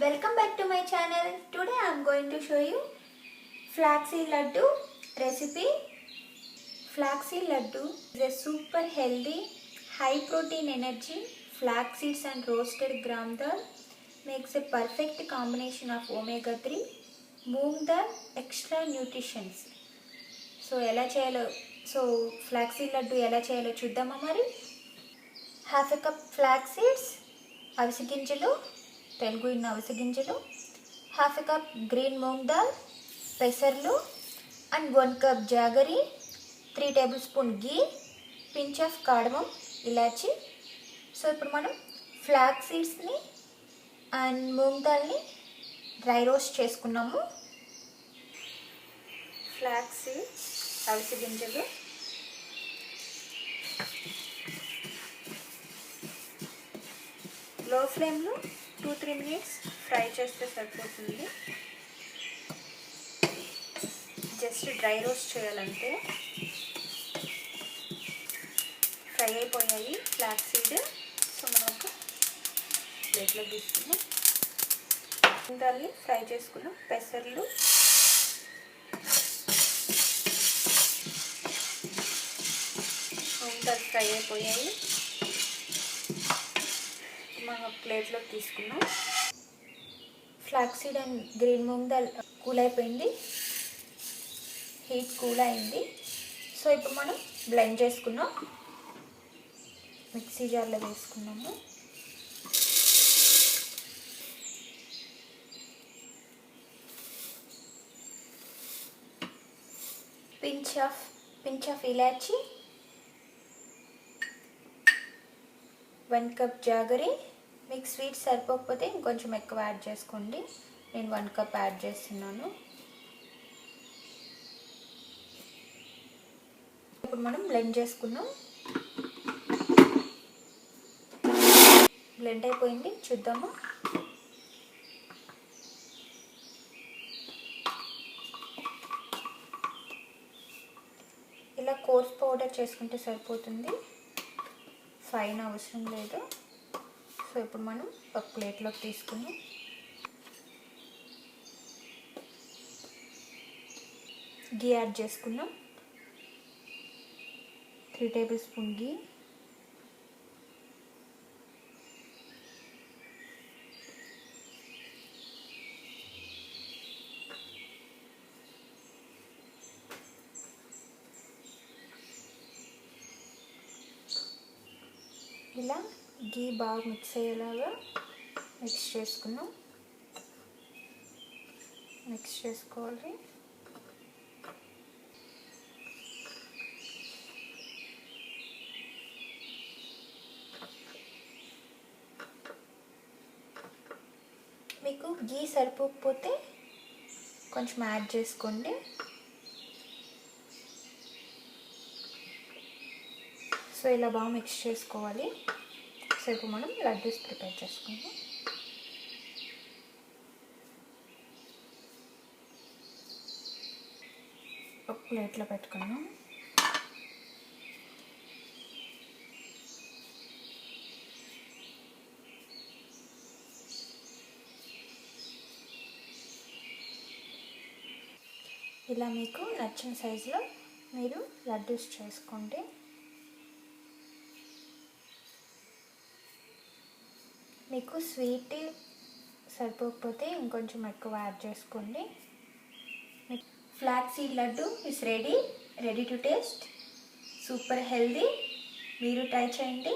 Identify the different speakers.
Speaker 1: Welcome back to my channel. Today I am going to show you flaxseed laddu recipe. Flaxseed laddu is a super healthy, high protein energy. Flax seeds and roasted gram dal makes a perfect combination of omega 3, moong dal, extra nutritions. So flaxseed laddu ela cheyalo chuddama mari. Half a cup flax seeds, అవిసె గింజలు, తెలుగు ఇన్న అవిసె గింజలు, half a cup green moong dal, పెసర్లు and 1 cup jaggery, 3 tablespoon ghee, pinch of cardamom, ఇలాచి. So ఇప్పుడు మనం flax సీడ్స్ని అండ్ మూంగ్ దాల్ని డ్రై రోస్ట్ చేసుకున్నాము. ఫ్లాక్స్ సీడ్స్, అవిసె గింజలు, లో ఫ్లేమ్లో 2-3 మినిట్స్ ఫ్రై చేస్తే సరిపోతుంది. జస్ట్ డ్రై రోస్ట్ చేయాలంటే. ఫ్రై అయిపోయాయి ఫ్లాక్స్ సీడ్. సో మనం ఒక ప్లేట్లో తీసుకున్నాం. దాన్ని ఫ్రై చేసుకున్నాం. పెసర్లు, దాన్ని ఫ్రై అయిపోయాయి. మనం ప్లేట్లో తీసుకున్నాం. Flax seed and green moong dal cool అయిపోయింది, హీట్ కూల్ అయింది. సో ఇప్పుడు మనం బ్లెండ్ చేసుకున్నాం. మిక్సీ జార్లో వేసుకున్నాము. Pinch of elaichi, 1 cup jaggery. మీకు స్వీట్ సరిపోకపోతే ఇంకొంచెం ఎక్కువ యాడ్ చేసుకోండి. నేను 1 కప్ యాడ్ చేస్తున్నాను. ఇప్పుడు మనం బ్లెండ్ చేసుకున్నాం. బ్లెండ్ అయిపోయింది, చూద్దాము. ఇలా కోర్స్ పౌడర్ చేసుకుంటే సరిపోతుంది, ఫైన్ అవసరం లేదు. సో ఇప్పుడు మనం ఒక ప్లేట్లోకి తీసుకుని ఘీ యాడ్ చేసుకున్నాం. 3 టేబుల్ స్పూన్ ఘీ, ఇలా ఘీ బాగా మిక్స్ అయ్యేలాగా మిక్స్ చేసుకోవాలి. మీకు ఘీ సరిపోకపోతే కొంచెం యాడ్ చేసుకోండి. సో ఇలా బాగా మిక్స్ చేసుకోవాలి. సో ఇప్పుడు మనం లడ్డూస్ ప్రిపేర్ చేసుకుందాం. ఒక ప్లేట్లో పెట్టుకున్నాం. ఇలా మీకు నచ్చిన సైజులో మీరు లడ్డూస్ చేసుకోండి. మీకు స్వీట్ సరిపోకపోతే ఇంకొంచెం ఎక్కువ యాడ్ చేసుకోండి. Flax seed laddu is ready to taste. Super healthy. మీరు ట్రై చేయండి.